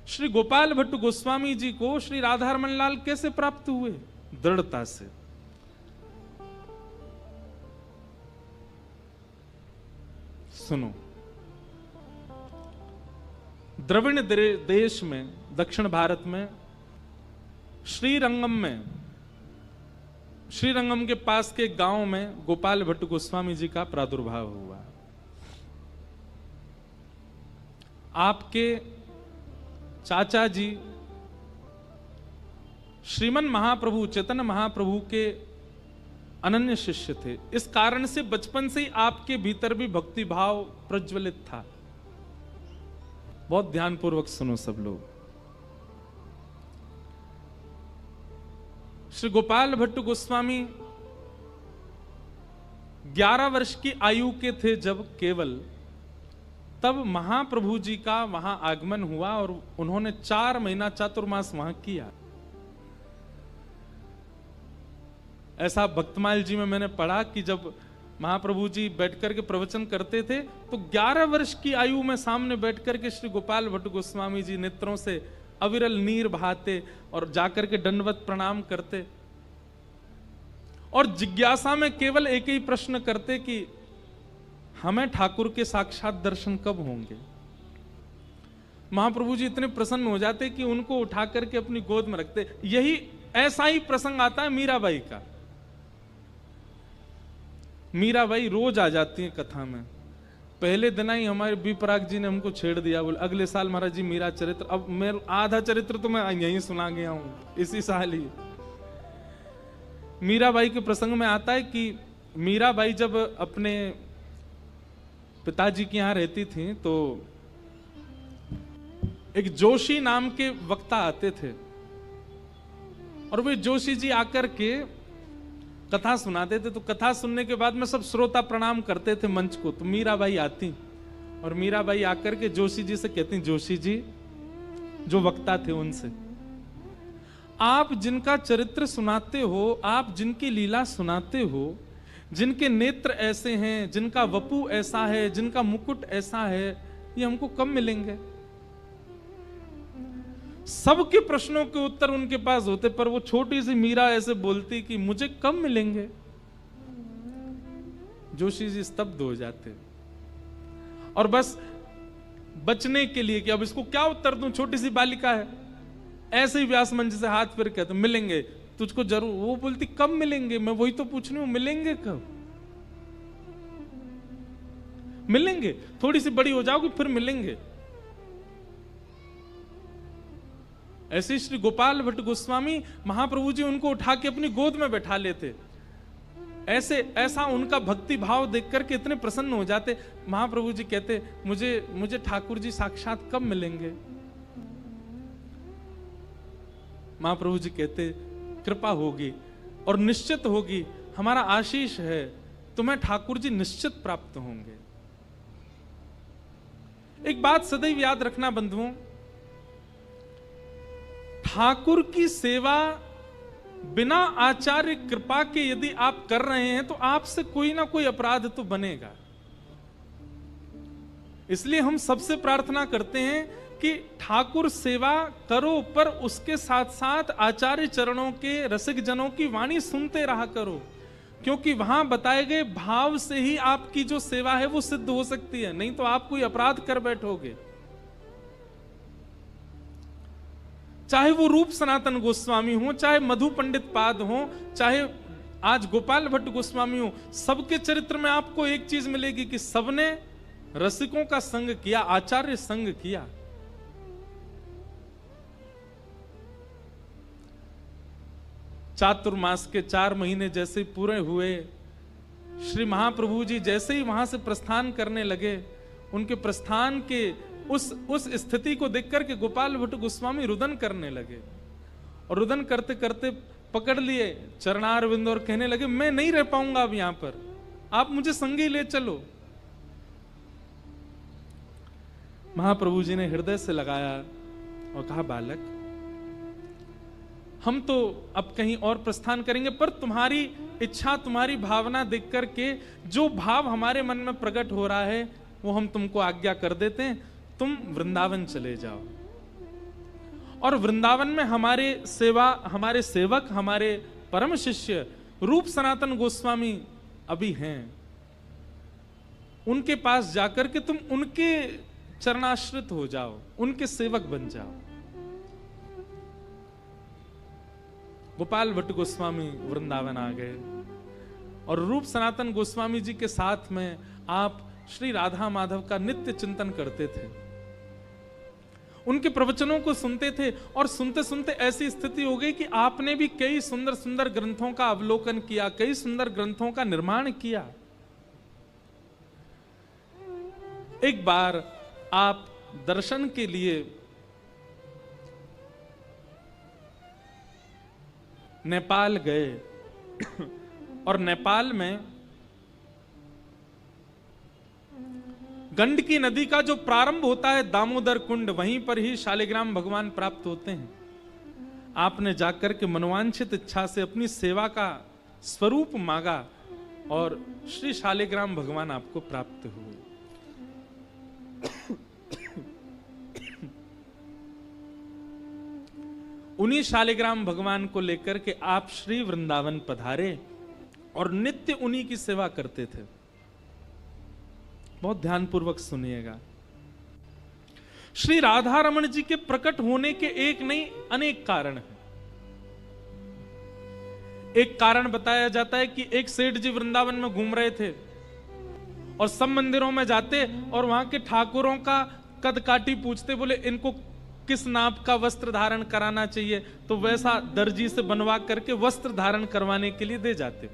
श्री गोपाल भट्ट गोस्वामी जी को श्री राधा रमन लाल कैसे प्राप्त हुए? दृढ़ता से। सुनो, द्रविड़ देश में, दक्षिण भारत में, श्रीरंगम के पास के गांव में गोपाल भट्ट गोस्वामी जी का प्रादुर्भाव हुआ। आपके चाचा जी श्रीमन महाप्रभु, चैतन्य महाप्रभु के अनन्य शिष्य थे। इस कारण से बचपन से ही आपके भीतर भी भक्ति भाव प्रज्वलित था। बहुत ध्यानपूर्वक सुनो सब लोग। श्री गोपाल भट्ट गोस्वामी 11 वर्ष की आयु के थे जब केवल, तब महाप्रभु जी का वहां आगमन हुआ और उन्होंने 4 महीना चातुर्मास वहां किया। ऐसा भक्तमाल जी में मैंने पढ़ा कि जब महाप्रभु जी बैठकर के प्रवचन करते थे तो 11 वर्ष की आयु में सामने बैठकर के श्री गोपाल भट्ट गोस्वामी जी नेत्रों से अविरल नीर बहाते और जाकर के दंडवत प्रणाम करते और जिज्ञासा में केवल एक ही प्रश्न करते कि हमें ठाकुर के साक्षात दर्शन कब होंगे। महाप्रभु जी इतने प्रसन्न हो जाते कि उनको उठा करके अपनी गोद में रखते। यही ऐसा ही प्रसंग आता है मीराबाई का। मीराबाई रोज आ जाती है कथा में। पहले दिन ही हमारे बी पराग जी ने हमको छेड़ दिया, बोले अगले साल महाराज जी मीरा चरित्र। अब मेरा आधा चरित्र तो मैं यहीं सुना गया हूं इसी साल ही। मीराबाई के प्रसंग में आता है कि मीराबाई जब अपने पिताजी के यहां रहती थी तो एक जोशी नाम के वक्ता आते थे और वे जोशी जी आकर के कथा सुनाते थे। तो कथा सुनने के बाद में सब श्रोता प्रणाम करते थे मंच को। तो मीराबाई आती और मीराबाई आकर के जोशी जी से कहती, जोशी जी जो वक्ता थे उनसे, आप जिनका चरित्र सुनाते हो, आप जिनकी लीला सुनाते हो, जिनके नेत्र ऐसे हैं, जिनका वपु ऐसा है, जिनका मुकुट ऐसा है, ये हमको कब मिलेंगे? सबके प्रश्नों के उत्तर उनके पास होते पर वो छोटी सी मीरा ऐसे बोलती कि मुझे कब मिलेंगे। जोशी जी स्तब्ध हो जाते और बस बचने के लिए कि अब इसको क्या उत्तर दूं, छोटी सी बालिका है, ऐसे ही व्यास मंच से हाथ फिर कहते मिलेंगे तुझको जरूर। वो बोलती कब मिलेंगे? मैं वही तो पूछ रही हूं, मिलेंगे कब? मिलेंगे, थोड़ी सी बड़ी हो जाओगी फिर मिलेंगे। ऐसे श्री गोपाल भट्ट गोस्वामी महाप्रभु जी उनको उठा के अपनी गोद में बैठा लेते। ऐसा उनका भक्ति भाव देख करके इतने प्रसन्न हो जाते। महाप्रभु जी कहते मुझे ठाकुर जी साक्षात कब मिलेंगे? महाप्रभु जी कहते कृपा होगी और निश्चित होगी, हमारा आशीष है, तुम्हें ठाकुर जी निश्चित प्राप्त होंगे। एक बात सदैव याद रखना बंधुओं, ठाकुर की सेवा बिना आचार्य कृपा के यदि आप कर रहे हैं तो आपसे कोई ना कोई अपराध तो बनेगा। इसलिए हम सबसे प्रार्थना करते हैं कि ठाकुर सेवा करो, पर उसके साथ साथ आचार्य चरणों के रसिक जनों की वाणी सुनते रहा करो, क्योंकि वहां बताए गए भाव से ही आपकी जो सेवा है वो सिद्ध हो सकती है। नहीं तो आप कोई अपराध कर बैठोगे। चाहे वो रूप सनातन गोस्वामी हो, चाहे मधु पंडित पाद हो, चाहे आज गोपाल भट्ट गोस्वामी हो, सबके चरित्र में आपको एक चीज मिलेगी कि सबने रसिकों का संग किया, आचार्य संग किया। चातुर्मास के 4 महीने जैसे पूरे हुए, श्री महाप्रभु जी जैसे ही वहां से प्रस्थान करने लगे, उनके प्रस्थान के उस स्थिति को देख करके गोपाल भट्ट गोस्वामी रुदन करने लगे और रुदन करते करते पकड़ लिए चरणारविंद और कहने लगे मैं नहीं रह पाऊंगा अब यहां पर, आप मुझे संगी ले चलो। महाप्रभु जी ने हृदय से लगाया और कहा बालक, हम तो अब कहीं और प्रस्थान करेंगे, पर तुम्हारी इच्छा, तुम्हारी भावना देख करके जो भाव हमारे मन में प्रकट हो रहा है वो हम तुमको आज्ञा कर देते हैं, तुम वृंदावन चले जाओ। और वृंदावन में हमारे सेवक, हमारे परम शिष्य रूप सनातन गोस्वामी अभी हैं। उनके पास जाकर के तुम उनके चरणाश्रित हो जाओ, उनके सेवक बन जाओ। गोपाल भट्ट गोस्वामी वृंदावन आ गए और रूप सनातन गोस्वामी जी के साथ में आप श्री राधा माधव का नित्य चिंतन करते थे, उनके प्रवचनों को सुनते थे। और सुनते सुनते ऐसी स्थिति हो गई कि आपने भी कई सुंदर सुंदर ग्रंथों का अवलोकन किया, कई सुंदर ग्रंथों का निर्माण किया। एक बार आप दर्शन के लिए नेपाल गए और नेपाल में गंडकी नदी का जो प्रारंभ होता है दामोदर कुंड, वहीं पर ही शालिग्राम भगवान प्राप्त होते हैं। आपने जाकर के मनोवांछित इच्छा से अपनी सेवा का स्वरूप मांगा और श्री शालिग्राम भगवान आपको प्राप्त हुए। उन्हीं शालिग्राम भगवान को लेकर के आप श्री वृंदावन पधारे और नित्य उन्हीं की सेवा करते थे। बहुत ध्यानपूर्वक सुनिएगा। श्री राधा रमण जी के प्रकट होने के एक नहीं अनेक कारण हैं। एक कारण बताया जाता है कि एक सेठ जी वृंदावन में घूम रहे थे और सब मंदिरों में जाते और वहां के ठाकुरों का कद काटी पूछते, बोले इनको किस नाप का वस्त्र धारण कराना चाहिए, तो वैसा दर्जी से बनवा करके वस्त्र धारण करवाने के लिए दे जाते।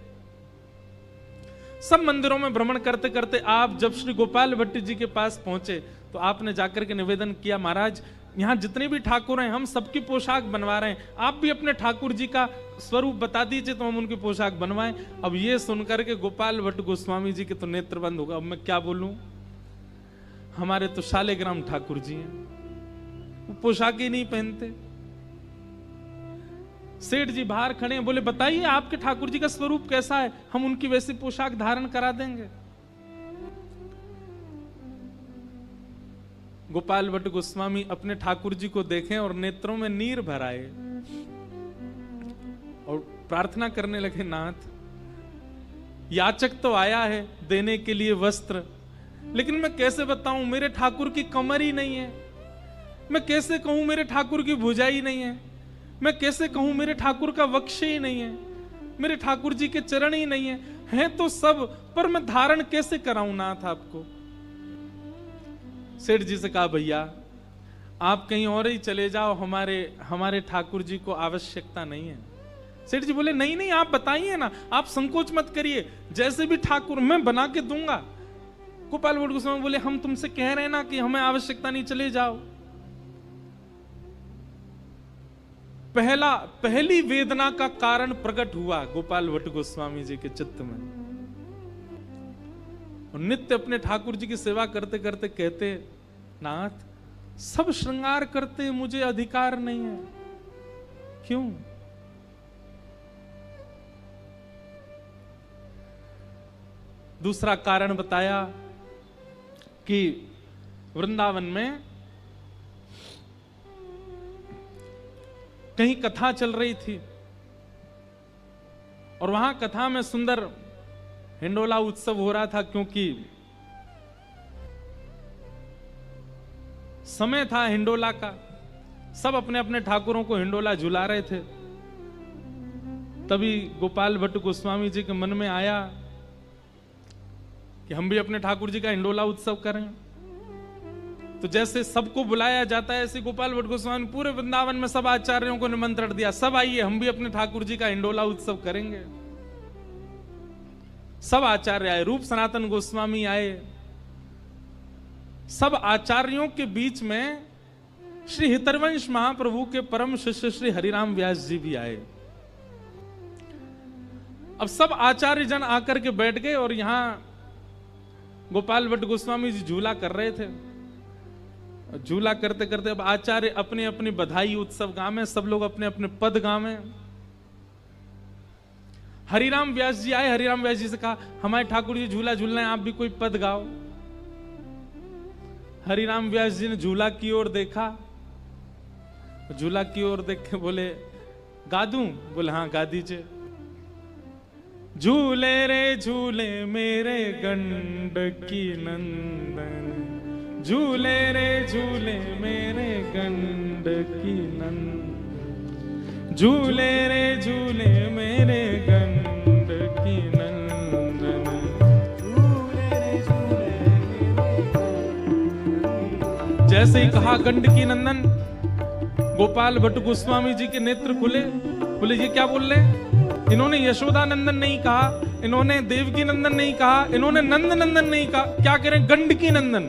सब मंदिरों में भ्रमण करते करते आप जब श्री गोपाल भट्ट जी के पास पहुंचे तो आपने जाकर के निवेदन किया, महाराज यहाँ जितने भी ठाकुर हैं हम सबकी पोशाक बनवा रहे हैं, आप भी अपने ठाकुर जी का स्वरूप बता दीजिए तो हम उनकी पोशाक बनवाएं। अब ये सुनकर के गोपाल भट्ट गोस्वामी जी के तो नेत्र बंद होगा। अब मैं क्या बोलूं, हमारे तो शालिग्राम ठाकुर जी हैं, वो पोशाक ही नहीं पहनते। सेठ जी बाहर खड़े हैं, बोले बताइए आपके ठाकुर जी का स्वरूप कैसा है, हम उनकी वैसी पोशाक धारण करा देंगे। गोपाल भट्ट गोस्वामी अपने ठाकुर जी को देखें और नेत्रों में नीर भराए और प्रार्थना करने लगे, नाथ याचक तो आया है देने के लिए वस्त्र, लेकिन मैं कैसे बताऊं मेरे ठाकुर की कमर ही नहीं है, मैं कैसे कहूं मेरे ठाकुर की भुजा ही नहीं है, मैं कैसे कहूं मेरे ठाकुर का वक्ष ही नहीं है, मेरे ठाकुर जी के चरण ही नहीं है, हैं तो सब पर मैं धारण कैसे कराऊं नाथ आपको। सेठ जी से कहा, भैया आप कहीं और ही चले जाओ, हमारे ठाकुर जी को आवश्यकता नहीं है। सेठ जी बोले नहीं नहीं आप बताइए ना, आप संकोच मत करिए, जैसे भी ठाकुर मैं बना के दूंगा। गोपाल भट्ट गोस्वामी बोले हम तुमसे कह रहे हैं ना कि हमें आवश्यकता नहीं, चले जाओ। पहली वेदना का कारण प्रकट हुआ गोपाल भट्ट गोस्वामी जी के चित्त में। और नित्य अपने ठाकुर जी की सेवा करते करते कहते, नाथ सब श्रृंगार करते मुझे अधिकार नहीं है, क्यों? दूसरा कारण बताया कि वृंदावन में कहीं कथा चल रही थी और वहां कथा में सुंदर हिंडोला उत्सव हो रहा था, क्योंकि समय था हिंडोला का, सब अपने अपने ठाकुरों को हिंडोला झुला रहे थे। तभी गोपाल भट्ट गोस्वामी जी के मन में आया कि हम भी अपने ठाकुर जी का हिंडोला उत्सव करें। तो जैसे सबको बुलाया जाता है ऐसे गोपाल भट्ट गोस्वामी पूरे वृंदावन में सब आचार्यों को निमंत्रण दिया, सब आइए हम भी अपने ठाकुर जी का हिंडोला उत्सव करेंगे। सब आचार्य आए, रूप सनातन गोस्वामी आए, सब आचार्यों के बीच में श्री हितरवंश महाप्रभु के परम शिष्य श्री हरिराम व्यास जी भी आए। अब सब आचार्य जन आकर के बैठ गए और यहां गोपाल भट्ट गोस्वामी जी झूला कर रहे थे। झूला करते करते अब आचार्य अपने अपनी बधाई उत्सव गावे, सब लोग अपने अपने पद गावे। हरिराम व्यास जी आए, हरिराम व्यास जी से कहा हमारे ठाकुर जी झूला झूलना है, आप भी कोई पद गाओ। हरिराम व्यास जी ने झूला की ओर देखा झूला की ओर देख के बोले गा दूं? बोले हाँ गा दीजिए। झूले रे झूले मेरे गंडकी नंदन, झूले रे झूले मेरे गंडकी नंदन, झूले रे झूले मेरे गंडकी नंदन, झूले रे झूले मेरे। जैसे ही कहा गंडकी नंदन, गोपाल भट्ट गोस्वामी जी के नेत्र खुले। बोले ये क्या बोल रहे? इन्होंने यशोदा नंदन नहीं कहा, इन्होंने देवकी नंदन नहीं कहा, इन्होंने नंद नंदन नहीं कहा, क्या करें? गंडकी नंदन।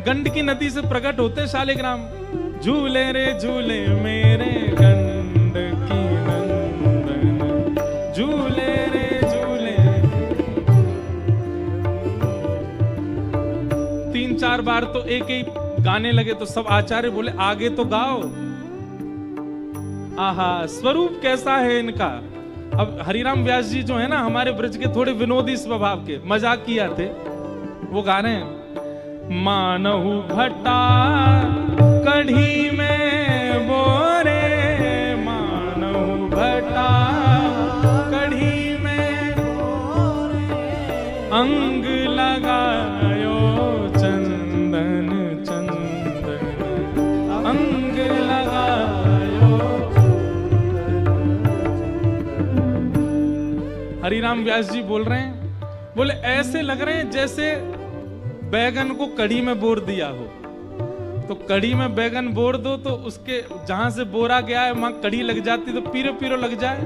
गंडकी नदी से प्रकट होते हैं शालिग्राम। झूले रे झूले मेरे गंडकी नंदन, झूले रे झूले। 3-4 बार तो एक ही गाने लगे तो सब आचार्य बोले आगे तो गाओ। आहा, स्वरूप कैसा है इनका। अब हरिराम व्यास जी जो है ना, हमारे ब्रज के थोड़े विनोदी स्वभाव के, मजाक किया थे, वो गा रहे हैं। मानहु भट्टा कढ़ी में बोरे, मानहु भट्टा कढ़ी में बोरे, अंग लगायो चंदन चंदन, अंग लगायो। हरिराम व्यास जी बोल रहे हैं, बोले ऐसे लग रहे हैं जैसे बैगन को कढ़ी में बोर दिया हो। तो कढ़ी में बैगन बोर दो तो उसके जहां से बोरा गया है वहां कढ़ी लग जाती तो पीरो पीरो लग जाए।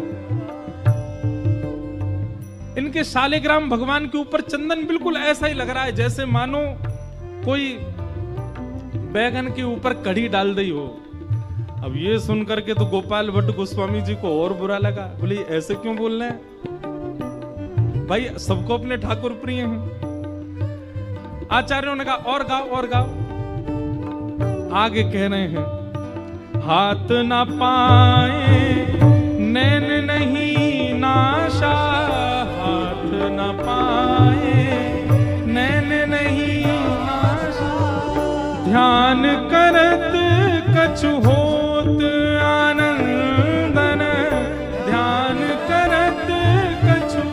इनके शालिग्राम भगवान के ऊपर चंदन बिल्कुल ऐसा ही लग रहा है जैसे मानो कोई बैगन के ऊपर कढ़ी डाल दी हो। अब ये सुन करके तो गोपाल भट्ट गोस्वामी जी को और बुरा लगा। बोले ऐसे क्यों बोल रहे हैं भाई, सबको अपने ठाकुर प्रिय हैं। आचार्यों ने कहा और गाओ और गाओ। आगे कह रहे हैं, हाथ ना पाए नैन नहीं नाशा, हाथ ना पाए नैन नहीं नाशा, ध्यान करत कछु होत आनंदन, ध्यान करत कछु।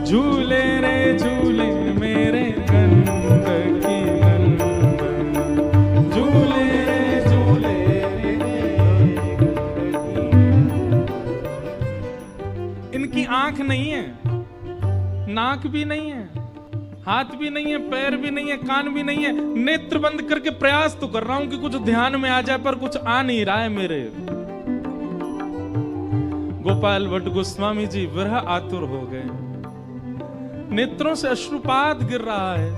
झूले रे झूले मेरे गंडकी नंदन, झूले रे झूले मेरे। इनकी आंख नहीं है, नाक भी नहीं है, हाथ भी नहीं है, पैर भी नहीं है, कान भी नहीं है। नेत्र बंद करके प्रयास तो कर रहा हूं कि कुछ ध्यान में आ जाए, पर कुछ आ नहीं रहा है मेरे। गोपाल भट्ट गोस्वामी जी विरह आतुर हो गए, नेत्रों से अश्रुपात गिर रहा है।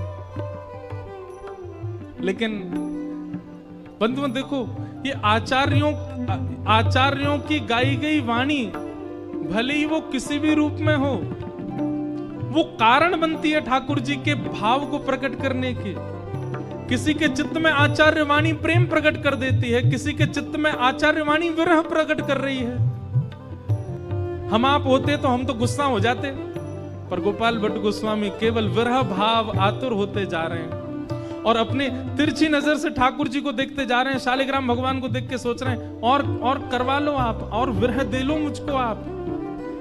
लेकिन बंधुओं देखो, ये आचार्यों की गाई गई वाणी भले ही वो किसी भी रूप में हो, वो कारण बनती है ठाकुर जी के भाव को प्रकट करने की। किसी के चित्त में आचार्य वाणी प्रेम प्रकट कर देती है, किसी के चित्त में आचार्य वाणी विरह प्रकट कर रही है। हम आप होते तो हम तो गुस्सा हो जाते, पर गोपाल भट्ट गोस्वामी केवल विरह भाव आतुर होते जा रहे हैं और अपने तिरछी नजर से ठाकुर जी को देखते जा रहे हैं। शालिग्राम भगवान को देख के सोच रहे हैं और करवा लो आप, और विरह दे लो मुझको आप।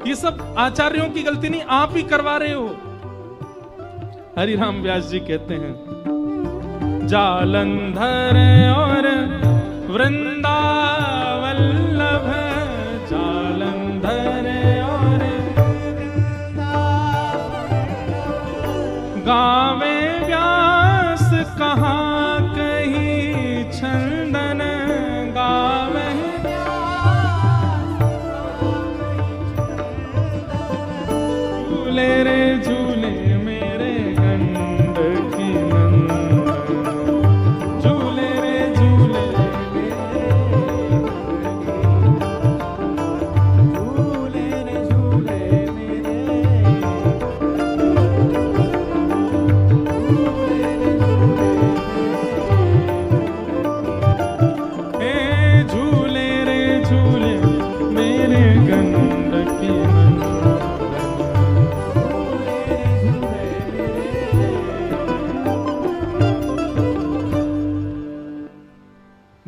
ये सब आचार्यों की गलती नहीं, आप ही करवा रहे हो। हरिराम व्यास जी कहते हैं, जालंधर और वृंदावल्लभ, जालंधर और गावे व्यास कहाँ कहीं छंदन, गावे झूले रे झूले मेरे गंडकी नंदन, झूले रे झूले झूले रे झूले मेरे।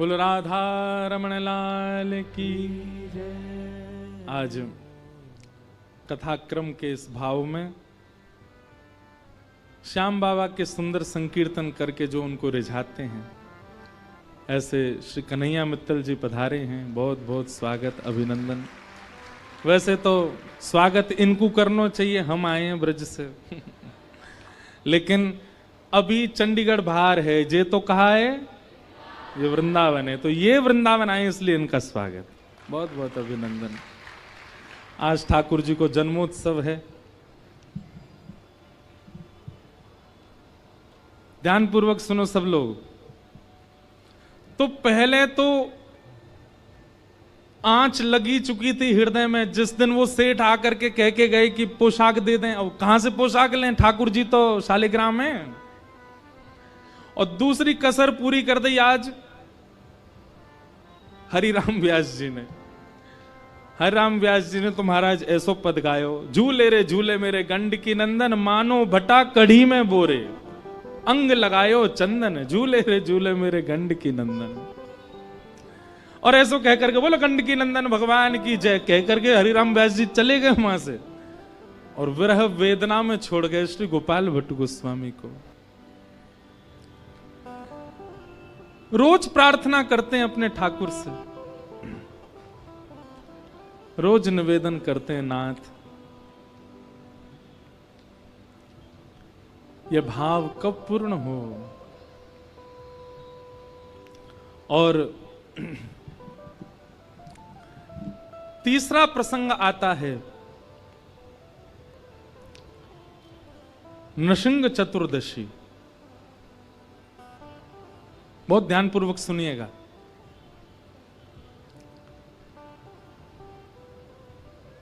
बोल राधा रमण लाल की जय। आज कथाक्रम के इस भाव में श्याम बाबा के सुंदर संकीर्तन करके जो उनको रिझाते हैं, ऐसे श्री कन्हैया मित्तल जी पधारे हैं। बहुत बहुत स्वागत, अभिनंदन। वैसे तो स्वागत इनको करना चाहिए, हम आए हैं ब्रज से लेकिन अभी चंडीगढ़ बाहर है, जे तो कहा है ये वृंदावन है, तो ये वृंदावन आए इसलिए इनका स्वागत। बहुत बहुत अभिनंदन। आज ठाकुर जी को जन्मोत्सव है। ध्यान पूर्वक सुनो सब लोग। तो पहले तो आंच लगी चुकी थी हृदय में जिस दिन वो सेठ आकर के कह के गए कि पोशाक दे दें। अब कहां से पोशाक लें, ठाकुर जी तो शालिग्राम में। और दूसरी कसर पूरी कर दी आज हरिराम व्यास जी ने। हरिराम व्यास जी ने तो महाराज ऐसो पद गायो, झूले रे झूले मेरे गंड की नंदन, मानो भटा कढ़ी में बोरे, अंग लगायो चंदन, झूले रे झूले मेरे गंड की नंदन। और ऐसो कह करके बोलो गंड की नंदन भगवान की जय कह करके हरिराम व्यास जी चले गए वहां से और विरह वेदना में छोड़ गए श्री गोपाल भट्ट गोस्वामी को। रोज प्रार्थना करते हैं अपने ठाकुर से, रोज निवेदन करते हैं, नाथ यह भाव कब पूर्ण हो। और तीसरा प्रसंग आता है नृसिंह चतुर्दशी। बहुत ध्यानपूर्वक सुनिएगा।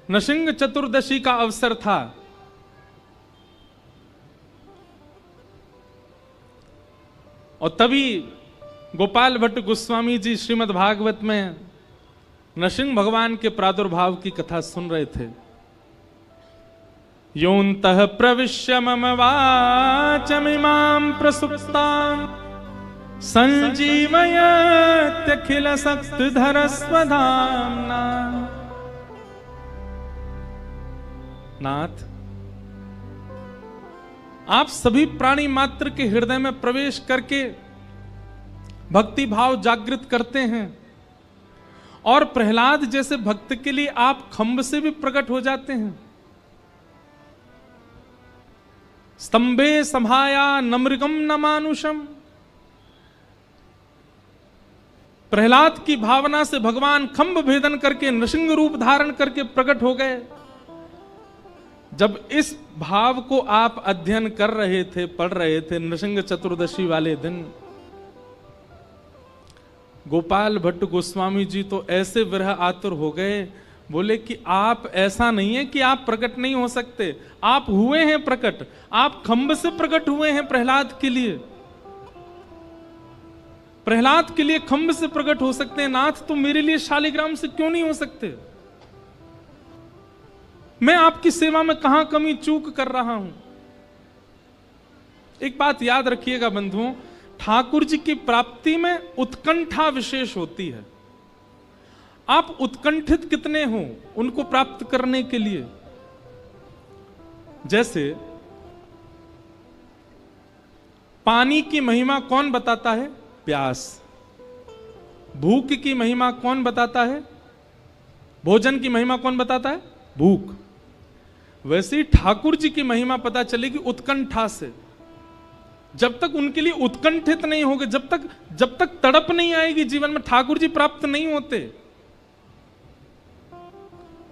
नृसिंह चतुर्दशी का अवसर था। और तभी गोपाल भट्ट गोस्वामी जी श्रीमद् भागवत में नृसिंह भगवान के प्रादुर्भाव की कथा सुन रहे थे। योऽन्तः प्रविश्य मम वाचमिमां प्रसुप्तां संजीवयत्यखिल शक्तिधर स्वधाम्ना। नाथ, आप सभी प्राणी मात्र के हृदय में प्रवेश करके भक्ति भाव जागृत करते हैं और प्रहलाद जैसे भक्त के लिए आप खंभ से भी प्रकट हो जाते हैं। स्तंभे सभाया नमृगम न मानुषम। प्रहलाद की भावना से भगवान खंभ भेदन करके नृसिंह रूप धारण करके प्रकट हो गए। जब इस भाव को आप अध्ययन कर रहे थे, पढ़ रहे थे नृसिंह चतुर्दशी वाले दिन, गोपाल भट्ट गोस्वामी जी तो ऐसे विरह आतुर हो गए, बोले कि आप ऐसा नहीं है कि आप प्रकट नहीं हो सकते, आप हुए हैं प्रकट, आप खंभ से प्रकट हुए हैं प्रहलाद के लिए। प्रहलाद के लिए खंभ से प्रकट हो सकते हैं, नाथ तो मेरे लिए शालिग्राम से क्यों नहीं हो सकते? मैं आपकी सेवा में कहां कमी चूक कर रहा हूं? एक बात याद रखिएगा बंधुओं, ठाकुर जी की प्राप्ति में उत्कंठा विशेष होती है। आप उत्कंठित कितने हो उनको प्राप्त करने के लिए। जैसे पानी की महिमा कौन बताता है? प्यास। भूख की महिमा कौन बताता है? भोजन की महिमा कौन बताता है? भूख। वैसे ही ठाकुर जी की महिमा पता चलेगी उत्कंठा से। जब तक उनके लिए उत्कंठित नहीं होगे, जब तक तड़प नहीं आएगी जीवन में, ठाकुर जी प्राप्त नहीं होते।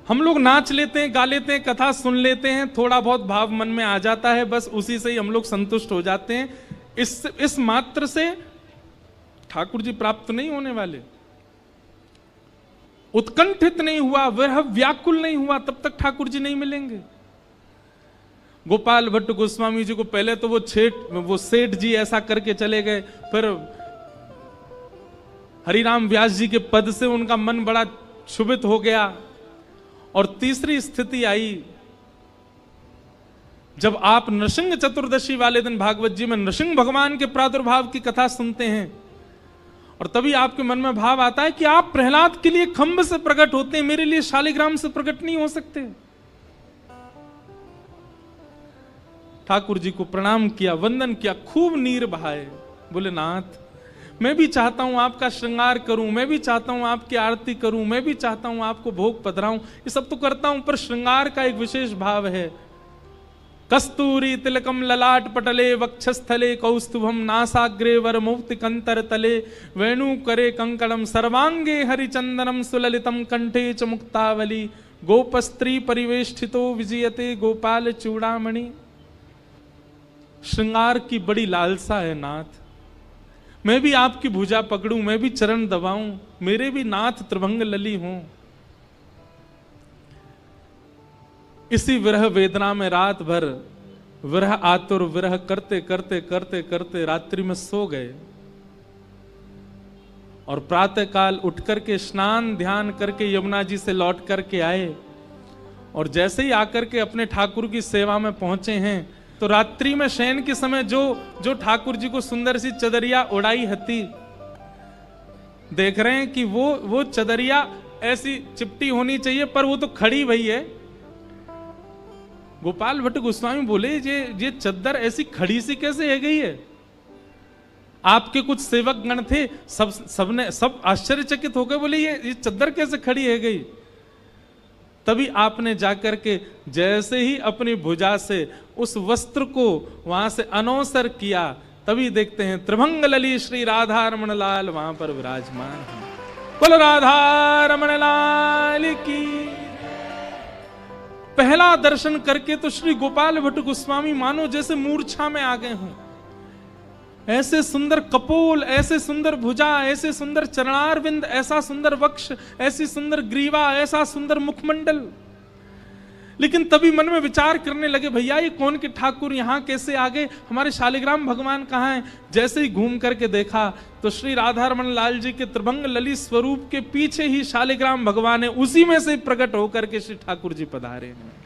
हम लोग नाच लेते हैं, गा लेते हैं, कथा सुन लेते हैं, थोड़ा बहुत भाव मन में आ जाता है, बस उसी से ही हम लोग संतुष्ट हो जाते हैं। इस मात्र से ठाकुर जी प्राप्त नहीं होने वाले। उत्कंठित नहीं हुआ, वह व्याकुल नहीं हुआ, तब तक ठाकुर जी नहीं मिलेंगे। गोपाल भट्ट गोस्वामी जी को पहले तो वो सेठ जी ऐसा करके चले गए, फिर हरिराम व्यास जी के पद से उनका मन बड़ा क्षुभित हो गया। और तीसरी स्थिति आई जब आप नृसिंह चतुर्दशी वाले दिन भागवत जी में नृसिंह भगवान के प्रादुर्भाव की कथा सुनते हैं और तभी आपके मन में भाव आता है कि आप प्रहलाद के लिए खंभ से प्रकट होते हैं, मेरे लिए शालिग्राम से प्रकट नहीं हो सकते। ठाकुर जी को प्रणाम किया, वंदन किया, खूब नीर बहाए। बोले नाथ, मैं भी चाहता हूं आपका श्रृंगार करूं, मैं भी चाहता हूं आपकी आरती करूं, मैं भी चाहता हूं आपको भोग पधराऊं, ये सब तो करता हूं, पर श्रृंगार का एक विशेष भाव है। कस्तूरी तिलकम ललाट पटले वक्षस्थले कौस्तुभम नासाग्रे वरमौक्ति कंतर तले वेणु करे कंकणम सर्वांगे हरिचंदनम सुललितम कंठे च मुक्तावली गोपस्त्री परिवेष्टितो विजयते गोपाल चूड़ामणि। श्रृंगार की बड़ी लालसा है नाथ, मैं भी आपकी भुजा पकड़ूं, मैं भी चरण दबाऊं, मेरे भी नाथ त्रिभंग लली हों। इसी विरह वेदना में रात भर विरह आतुर विरह करते करते करते करते रात्रि में सो गए और प्रातः काल उठ करके स्नान ध्यान करके यमुना जी से लौट करके आए और जैसे ही आकर के अपने ठाकुर की सेवा में पहुंचे हैं तो रात्रि में शयन के समय जो ठाकुर जी को सुंदर सी चदरिया उड़ाई हती, देख रहे हैं कि वो चदरिया ऐसी चिपटी होनी चाहिए पर वो तो खड़ी भई है। गोपाल भट्ट गोस्वामी बोले ये चद्दर ऐसी खड़ी सी कैसे है गई है? आपके कुछ सेवक गण थे, सब आश्चर्यचकित हो गए, बोले ये चद्दर कैसे खड़ी है गई? तभी आपने जाकर के जैसे ही अपनी भुजा से उस वस्त्र को वहां से अनौसर किया, तभी देखते हैं त्रिभंग लली श्री राधा रमण लाल वहां पर विराजमान है। बोलो राधा रमण लाल की। पहला दर्शन करके तो श्री गोपाल भट्ट गोस्वामी मानो जैसे मूर्छा में आ गए हों। ऐसे सुंदर कपोल, ऐसे सुंदर भुजा, ऐसे सुंदर चरणारविंद, ऐसा सुंदर वक्ष, ऐसी सुंदर ग्रीवा, ऐसा सुंदर मुखमंडल। लेकिन तभी मन में विचार करने लगे, भैया ये कौन के ठाकुर यहाँ कैसे आ गए, हमारे शालिग्राम भगवान कहाँ हैं? जैसे ही घूम करके देखा तो श्री राधा रमण लाल जी के त्रिभंग ललित स्वरूप के पीछे ही शालिग्राम भगवान है, उसी में से प्रकट होकर के श्री ठाकुर जी पधारे हैं।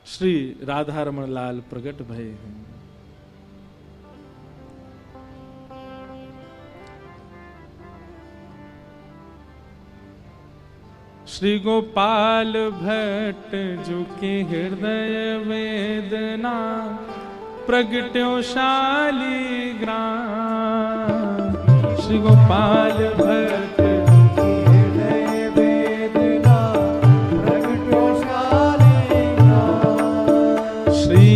श्री राधा रमण लाल प्रकट भय हैं। श्री गोपाल भट्ट जुके हृदय वेदना प्रगट्यो शालिग्राम। श्री गोपाल भट्ट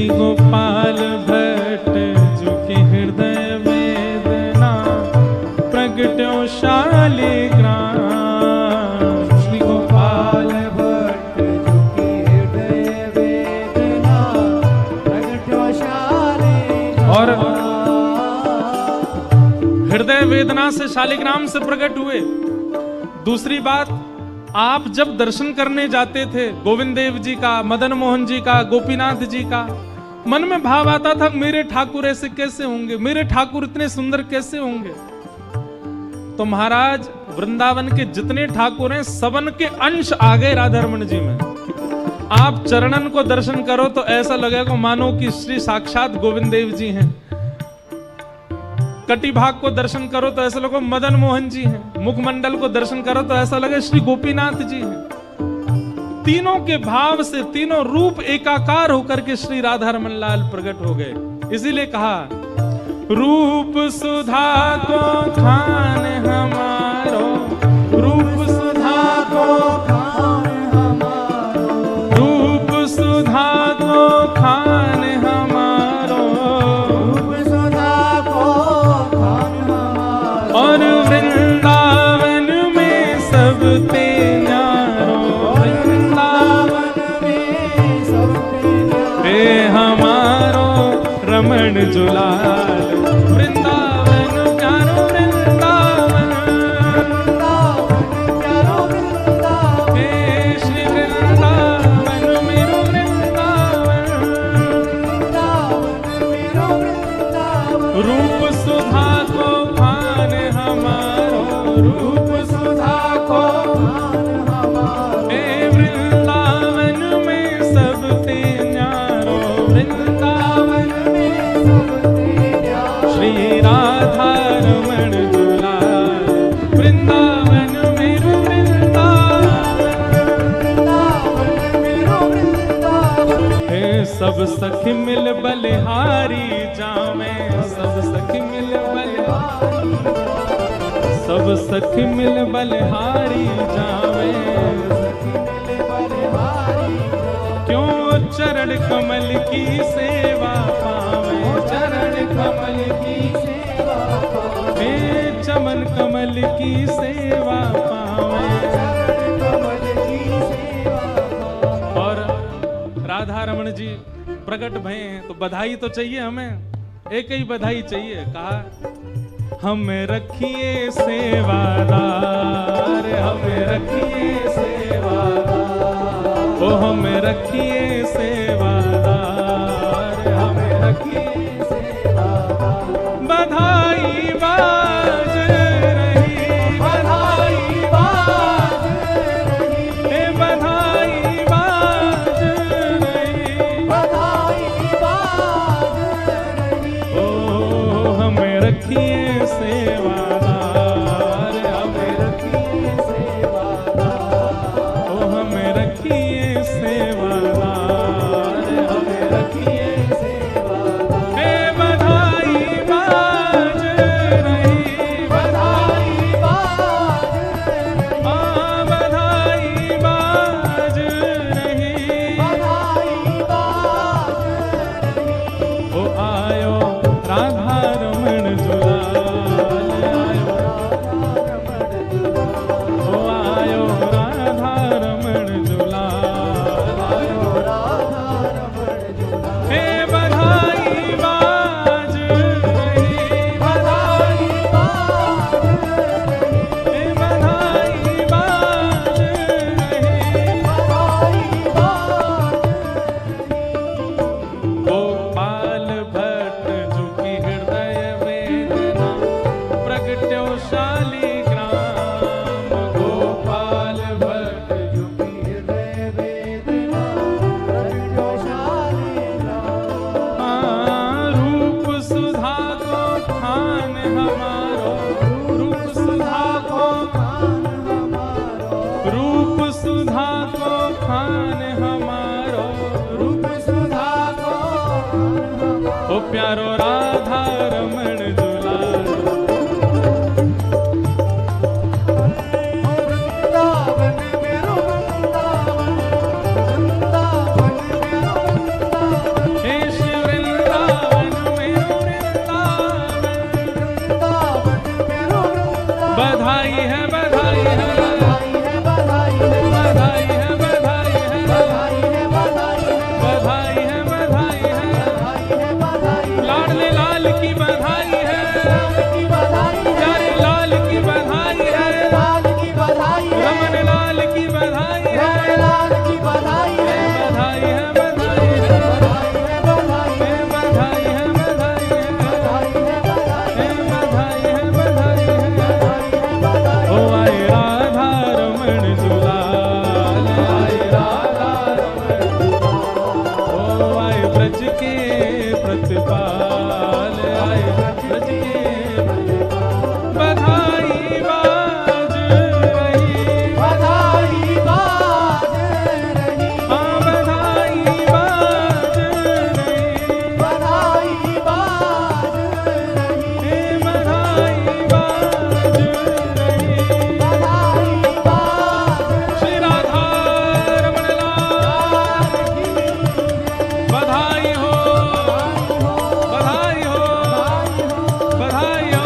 गोपाल भट्ट जो कि हृदय वेदना प्रगट्यो शालिग्राम। श्री गोपाल भट्ट जो कि हृदय वेदना प्रगट्यो शालिग्राम। और हृदय वेदना से शालिग्राम से प्रकट हुए। दूसरी बात, आप जब दर्शन करने जाते थे गोविंद देव जी का, मदन मोहन जी का, गोपीनाथ जी का, मन में भाव आता था मेरे ठाकुर ऐसे कैसे होंगे, मेरे ठाकुर इतने सुंदर कैसे होंगे। तो महाराज वृंदावन के जितने ठाकुर हैं सबन के अंश आ गए राधा रमण जी में। आप चरणन को दर्शन करो तो ऐसा लगेगा मानो कि श्री साक्षात गोविंद देव जी हैं। कटी भाग को दर्शन करो तो ऐसा लगे मदन मोहन जी हैं। मुखमंडल को दर्शन करो तो ऐसा लगे श्री गोपीनाथ जी हैं। तीनों के भाव से तीनों रूप एकाकार होकर के श्री राधा रमण लाल प्रकट हो गए। इसीलिए कहा रूप सुधा को खान हमारो, रूप सुधा को खान हमारो, रूप सुधा को खान हमारो, रूप सुधा को खान हमारो। और वृंदावन में सब ते रमण जुलाल। वृंदावन प्यारो वृंदावन, प्यारो वृंदावन, हे श्री वृंदावन मेरो वृंदावन, मेरो वृंदावन। रूप सुधा को खान हमारो, रूप सुधा को खान हमारो, हे वृंदावन सब सखी मिल बलिहारी जावे, सब सखी मिल बलिहारी, सब सखी मिल बलिहारी जावे, क्यों चरण कमल की सेवा पावे, चरण कमल की सेवा पावे, चमन कमल की सेवा पावे, चरण कमल की सेवा पावे। और राधा रमण जी प्रकट भये तो बधाई तो चाहिए हमें, एक ही बधाई चाहिए। कहा हमें रखिए सेवादार, हमें रखिए सेवादार, ओ हमें रखिए सेवादार, हमें रखिए सेवादार। बधाई बाज रही, बधाई बाज रही, हे बधाई बाज रही, बधाई बाज रही, ओ हमें रखिए सेवादार, हमें रखिए सेवादार, ओ हमें रखिए सेवादार, हमें रखिए सेवादार। हे बधाई बाज रही, बधाई बाज रही, हाँ बधाई बाज रही, बधाई बाज रही। ओ आयो राधा रमण जुलाल, आयो राधा रमण जुलाल, ओ आयो राधा रमण जुलाल, आयो राधा रमण जुलाल। हे बधाई बाज रही, बधाई बाज रही, हे बधाई बाज रही, बधाई बाज रही। गोपाल भट्ट झुकी हृदय वेदना, प्रगट्यो शालिग्राम, गोपाल भट्ट झुकी हृदय वेदना, प्रगट्यो शालिग्राम। हाँ, रूप सुधा को खान हमारो, रूप सुधा को खान हमारो, रूप सुधा को खान हमारो, रूप सुधा को खान हमारो। ओ प्यारो राधा रमण जुलाल, वृंदावन मेरो वृंदावन, वृंदावन मेरो वृंदावन, हे श्री वृंदावन मेरो वृंदावन, वृंदावन मेरो वृंदावन। बधाई है, बधाई है, बधाई है, बधाई है, बधाई है, बधाई है, बधाई है, बधाई है, बधाई है, बधाई है, बधाई है, बधाई है। लाडले लाल की बधाई है, लाल की बधाई है, प्यारे लाल की बधाई है, लाल की बधाई है, रमन लाल की बधाई है, रमन लाल की बधाई है, बधाई है, बधाई है, बधाई है, बधाई है, बधाई है, बधाई है, बधाई है, बधाई है, बधाई है, बधाई है, बधाई है। ओ आए राधा रमण जुलाल, आए राधा रमण जुलाल, ओ आए ब्रज के प्रतिपाल, आए ब्रज के प्रतिपाल। बधाई बाज रही, बधाई बाज रही, हाँ बधाई बाज रही, बधाई बाज रही, हे बधाई बाज रही, बधाई बाज। श्री राधा रमण लाल की बधाई हो, बधाई हो, बधाई हो।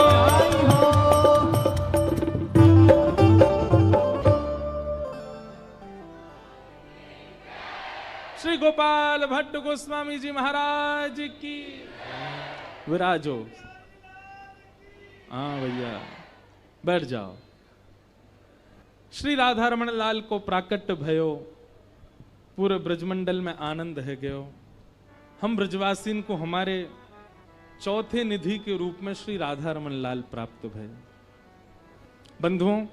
श्री गोपाल भट्ट गोस्वामी जी महाराज की विराजो। हाँ भैया बैठ जाओ। श्री राधा रमण लाल को प्राकट्य भयो, पूरे ब्रजमंडल में आनंद है गयो। हम ब्रजवासीन को हमारे चौथे निधि के रूप में श्री राधा रमण लाल प्राप्त भय। बंधुओं,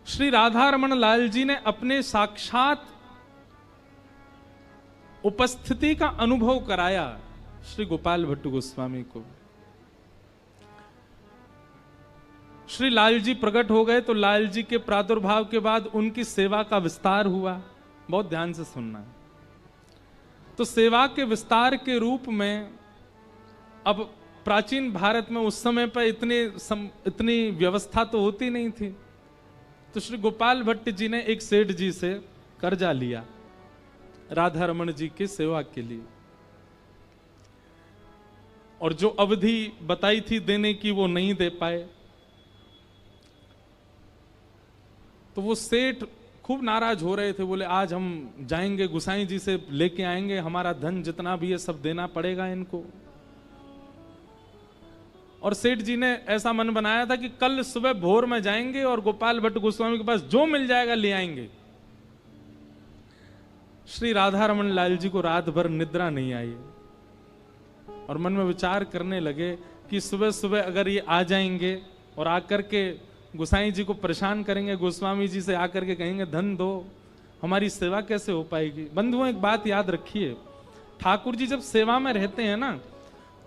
श्री राधा रमण लाल जी ने अपने साक्षात उपस्थिति का अनुभव कराया श्री गोपाल भट्ट गोस्वामी को। श्री लाल जी प्रकट हो गए तो लाल जी के प्रादुर्भाव के बाद उनकी सेवा का विस्तार हुआ। बहुत ध्यान से सुनना। तो सेवा के विस्तार के रूप में, अब प्राचीन भारत में उस समय पर इतनी व्यवस्था तो होती नहीं थी, तो श्री गोपाल भट्ट जी ने एक सेठ जी से कर्जा लिया राधा रमन जी की सेवा के लिए, और जो अवधि बताई थी देने की वो नहीं दे पाए। तो वो सेठ खूब नाराज हो रहे थे, बोले आज हम जाएंगे गुसाई जी से लेके आएंगे, हमारा धन जितना भी है सब देना पड़ेगा इनको। और सेठ जी ने ऐसा मन बनाया था कि कल सुबह भोर में जाएंगे और गोपाल भट्ट गोस्वामी के पास जो मिल जाएगा ले आएंगे। श्री राधा रमन लाल जी को रात भर निद्रा नहीं आई और मन में विचार करने लगे कि सुबह सुबह अगर ये आ जाएंगे और आकर के गोसाई जी को परेशान करेंगे, गोस्वामी जी से आकर के कहेंगे धन दो, हमारी सेवा कैसे हो पाएगी। बंधुओं एक बात याद रखिए, ठाकुर जी जब सेवा में रहते हैं ना,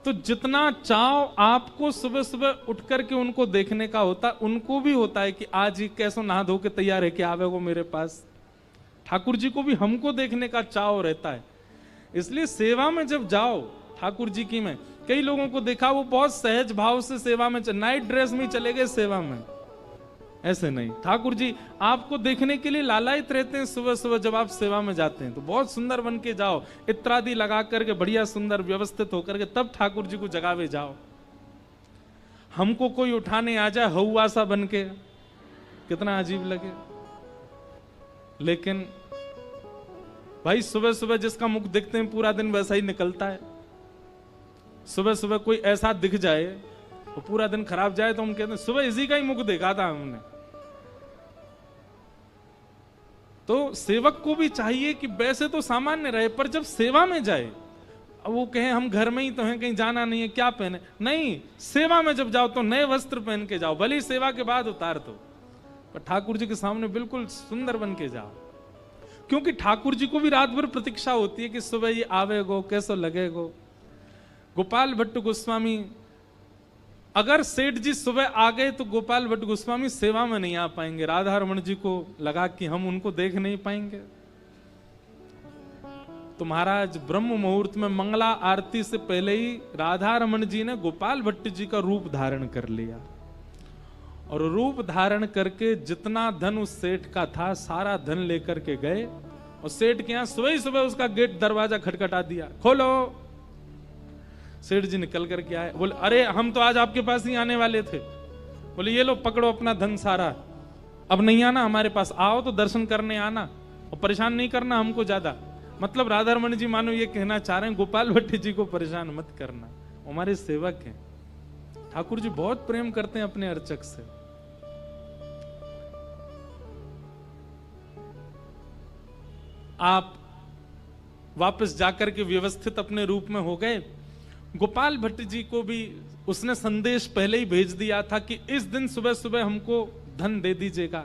तो जितना चाव आपको सुबह सुबह उठ करके उनको देखने का होता, उनको भी होता है कि आज ही कैसो नहा धो के तैयार है कि आवेगो मेरे पास। ठाकुर जी को भी हमको देखने का चाव रहता है। इसलिए सेवा में जब जाओ ठाकुर जी की, में कई लोगों को देखा वो बहुत सहज भाव से सेवा में नाइट ड्रेस में चले गए सेवा में, ऐसे नहीं। ठाकुर जी आपको देखने के लिए लालायित रहते हैं। सुबह सुबह जब आप सेवा में जाते हैं तो बहुत सुंदर बन के जाओ, इत्रादि लगा करके बढ़िया सुंदर व्यवस्थित होकर के तब ठाकुर जी को जगावे जाओ। हमको कोई उठाने आ जाए हौवा सा बन के, कितना अजीब लगे। लेकिन भाई सुबह सुबह जिसका मुख देखते हैं पूरा दिन वैसा ही निकलता है। सुबह सुबह कोई ऐसा दिख जाए और पूरा दिन खराब जाए तो हम कहते हैं सुबह इसी का ही मुख देखा था हमने। तो सेवक को भी चाहिए कि वैसे तो सामान्य रहे, पर जब सेवा में जाए, अब वो कहें हम घर में ही तो हैं, कहीं जाना नहीं है, क्या पहने, नहीं, सेवा में जब जाओ तो नए वस्त्र पहन के जाओ, भले ही सेवा के बाद उतार दो, पर ठाकुर जी के सामने बिल्कुल सुंदर बन के जाओ। क्योंकि ठाकुर जी को भी रात भर प्रतीक्षा होती है कि सुबह ये आवेगो, कैसो लगेगो। गोपाल भट्ट गोस्वामी, अगर सेठ जी सुबह आ गए तो गोपाल भट्ट गोस्वामी सेवा में नहीं आ पाएंगे। राधा रमन जी को लगा कि हम उनको देख नहीं पाएंगे। तो महाराज ब्रह्म मुहूर्त में मंगला आरती से पहले ही राधा रमन जी ने गोपाल भट्ट जी का रूप धारण कर लिया, और रूप धारण करके जितना धन उस सेठ का था सारा धन लेकर के गए, और सेठ के यहां सुबह ही सुबह उसका गेट दरवाजा खटखटा दिया, खोलो। सेठ जी निकल करके आए, बोले अरे हम तो आज आपके पास ही आने वाले थे। बोले ये लो पकड़ो अपना धन सारा, अब नहीं आना हमारे पास, आओ तो दर्शन करने आना और परेशान नहीं करना हमको ज्यादा। मतलब राधा रमन जी मानो ये कहना चाह रहे हैं गोपाल भट्ट जी को परेशान मत करना, हमारे सेवक हैं। ठाकुर जी बहुत प्रेम करते हैं अपने अर्चक से। आप वापस जाकर के व्यवस्थित अपने रूप में हो गए। गोपाल भट्ट जी को भी उसने संदेश पहले ही भेज दिया था कि इस दिन सुबह सुबह हमको धन दे दीजिएगा।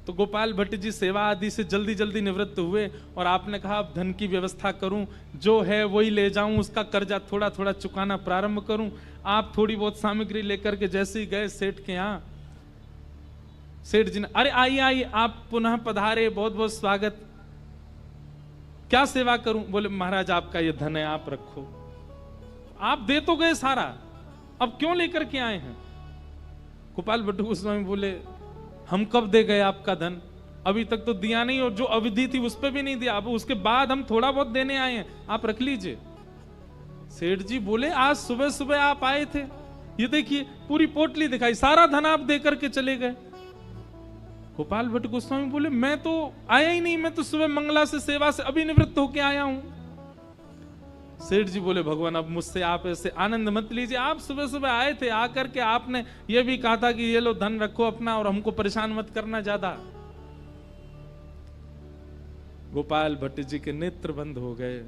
तो गोपाल भट्ट जी सेवा आदि से जल्दी जल्दी निवृत्त हुए, और आपने कहा अब धन की व्यवस्था करूं, जो है वही ले जाऊं, उसका कर्जा थोड़ा थोड़ा चुकाना प्रारंभ करूं। आप थोड़ी बहुत सामग्री लेकर के जैसे ही गए सेठ के यहां, सेठ जी ने अरे आइए आइए आप पुनः पधारे, बहुत बहुत स्वागत, क्या सेवा करूं। बोले महाराज आपका ये धन है, आप रखो। आप दे तो गए सारा, अब क्यों लेकर के आए हैं। गोपाल भट्ट गोस्वामी बोले हम कब दे गए आपका धन, अभी तक तो दिया नहीं, और जो अवधि थी उस पर भी नहीं दिया, अब उसके बाद हम थोड़ा बहुत देने आए हैं, आप रख लीजिए। सेठ जी बोले आज सुबह सुबह आप आए थे, ये देखिए पूरी पोटली दिखाई, सारा धन आप दे करके चले गए। गोपाल भट्ट गोस्वामी बोले मैं तो आया ही नहीं, मैं तो सुबह मंगला से सेवा से अभी निवृत्त होके आया हूं। सेठ जी बोले भगवान अब मुझसे आप ऐसे आनंद मत लीजिए, आप सुबह सुबह आए थे, आकर के आपने ये भी कहा था कि ये लो धन रखो अपना और हमको परेशान मत करना ज्यादा। गोपाल भट्ट जी के नेत्र बंद हो गए,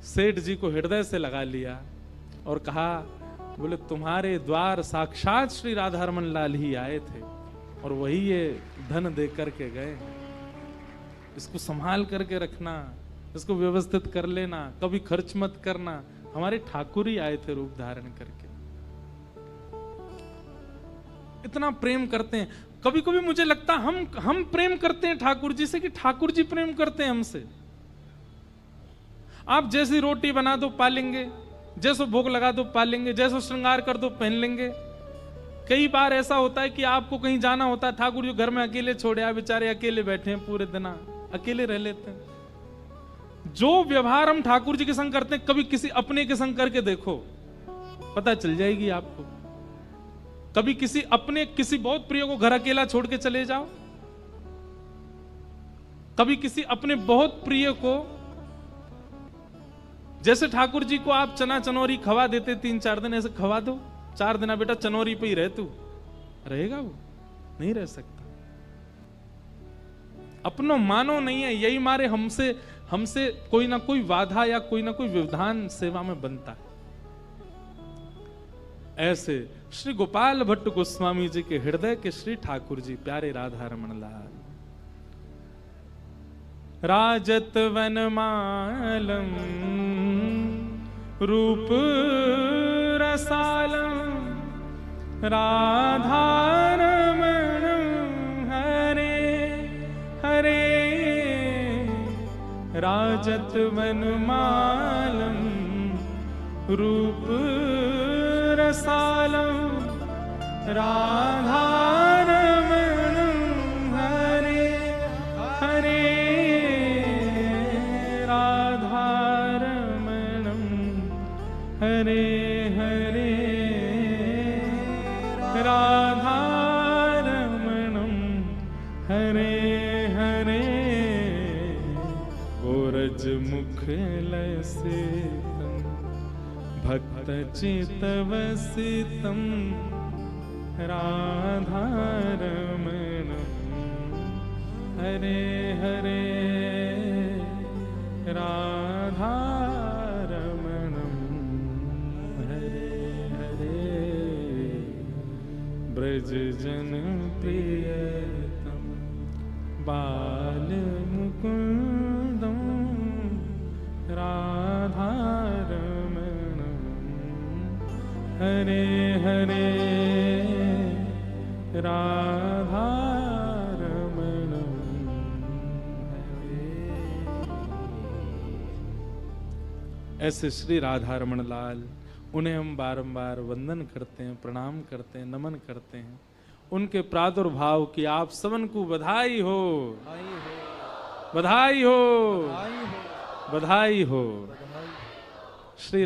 सेठ जी को हृदय से लगा लिया और कहा, बोले तुम्हारे द्वार साक्षात श्री राधा रमन लाल ही आए थे और वही ये धन दे करके गए, इसको संभाल करके रखना, इसको व्यवस्थित कर लेना, कभी खर्च मत करना। हमारे ठाकुर ही आए थे रूप धारण करके। इतना प्रेम करते हैं। कभी कभी मुझे लगता हम प्रेम करते हैं ठाकुर जी से कि ठाकुर जी प्रेम करते हैं हमसे। आप जैसी रोटी बना दो पा लेंगे, जैसो भोग लगा दो पा लेंगे, जैसो श्रृंगार कर दो पहन लेंगे। कई बार ऐसा होता है कि आपको कहीं जाना होता है, ठाकुर जी घर में अकेले छोड़े, आप बेचारे अकेले बैठे हैं, पूरे दिन अकेले रह लेते हैं। जो व्यवहार हम ठाकुर जी के संग करते हैं, कभी किसी अपने के संग करके देखो, पता चल जाएगी आपको। कभी किसी अपने किसी बहुत प्रिय को घर अकेला छोड़ के चले जाओ, कभी किसी अपने बहुत प्रिय को, जैसे ठाकुर जी को आप चना चनौरी खवा देते 3-4 दिन, ऐसे खवा दो, 4 दिन बेटा चनौरी पे ही रह, तू रहेगा? वो नहीं रह सकता। अपनो मानो नहीं है, यही मारे हमसे कोई ना कोई बाधा या कोई ना कोई व्यवधान सेवा में बनता है। ऐसे श्री गोपाल भट्ट गोस्वामी जी के हृदय के श्री ठाकुर जी, प्यारे राधा रमण लाल। राजत वनमालम रूप रसालम राधारमण हरे हरे। राजत वनमालम रूप रसालम राधारमण हरे हरे। राधारमणं हरे हरे। राधारमणं हरे हरे। गोरज मुख लसितं भक्त चित्तवसितं राधारमणं हरे हरे। राधारमणं हरे हरे। ब्रज जन प्रियतम बाल मुकुंदम राधारमणं हरे हरे। राधारमणं हरे। ऐसे श्री राधारमण लाल, उन्हें हम बारंबार वंदन करते हैं, प्रणाम करते हैं, नमन करते हैं। उनके प्रादुर्भाव की आप सबन को बधाई हो, बधाई हो, बधाई हो। श्री